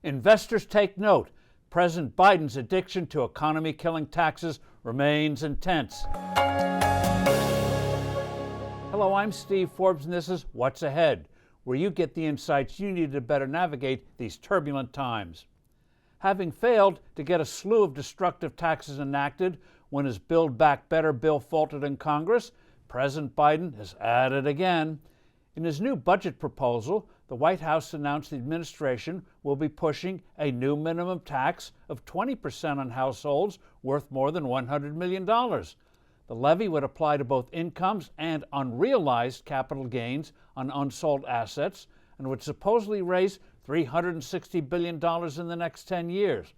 Investors take note. President Biden's addiction to economy-killing taxes remains intense. Hello, I'm Steve Forbes, and this is What's Ahead, where you get the insights you need to better navigate these turbulent times. Having failed to get a slew of destructive taxes enacted when his Build Back Better bill faltered in Congress, President Biden has at it again. In his new budget proposal, the White House announced the administration will be pushing a new minimum tax of 20% on households worth more than $100 million. The levy would apply to both incomes and unrealized capital gains on unsold assets and would supposedly raise $360 billion in the next 10 years.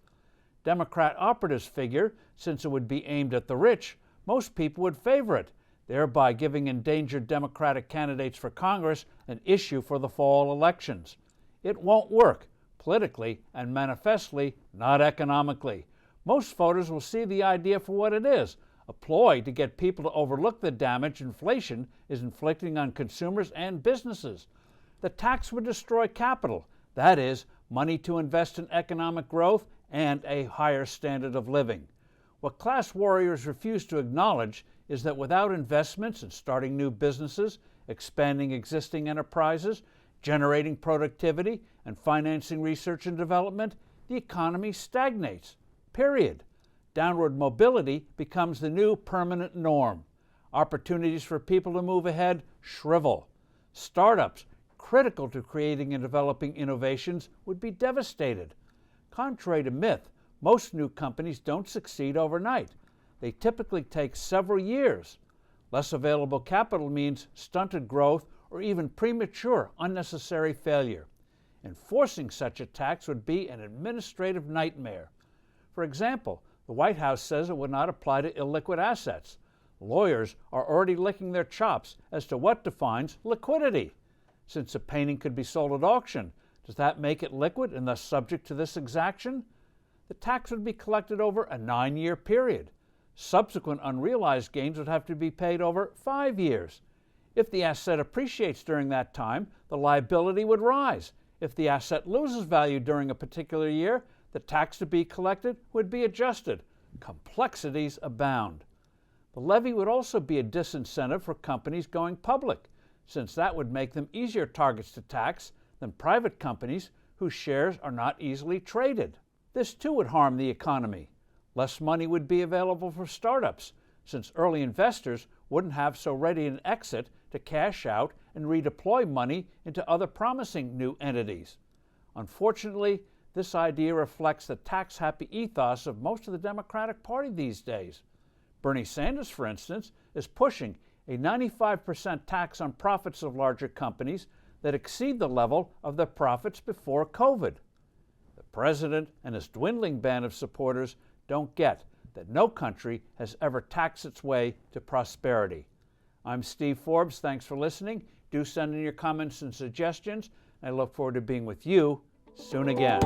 Democrat operatives figure, since it would be aimed at the rich, most people would favor it, thereby giving endangered Democratic candidates for Congress an issue for the fall elections. It won't work, politically and manifestly, not economically. Most voters will see the idea for what it is, a ploy to get people to overlook the damage inflation is inflicting on consumers and businesses. The tax would destroy capital, that is, money to invest in economic growth and a higher standard of living. What class warriors refuse to acknowledge is that without investments in starting new businesses, expanding existing enterprises, generating productivity, and financing research and development, the economy stagnates. Period. Downward mobility becomes the new permanent norm. Opportunities for people to move ahead shrivel. Startups, critical to creating and developing innovations, would be devastated. Contrary to myth, most new companies don't succeed overnight. They typically take several years. Less available capital means stunted growth or even premature, unnecessary failure. Enforcing such a tax would be an administrative nightmare. For example, the White House says it would not apply to illiquid assets. Lawyers are already licking their chops as to what defines liquidity. Since a painting could be sold at auction, does that make it liquid and thus subject to this exaction? The tax would be collected over a 9-year period. Subsequent unrealized gains would have to be paid over 5 years. If the asset appreciates during that time, the liability would rise. If the asset loses value during a particular year, the tax to be collected would be adjusted. Complexities abound. The levy would also be a disincentive for companies going public, since that would make them easier targets to tax than private companies whose shares are not easily traded. This too would harm the economy. Less money would be available for startups, since early investors wouldn't have so ready an exit to cash out and redeploy money into other promising new entities. Unfortunately, this idea reflects the tax-happy ethos of most of the Democratic Party these days. Bernie Sanders, for instance, is pushing a 95% tax on profits of larger companies that exceed the level of their profits before COVID. The president and his dwindling band of supporters don't get that no country has ever taxed its way to prosperity. I'm Steve Forbes. Thanks for listening. Do send in your comments and suggestions. I look forward to being with you soon again.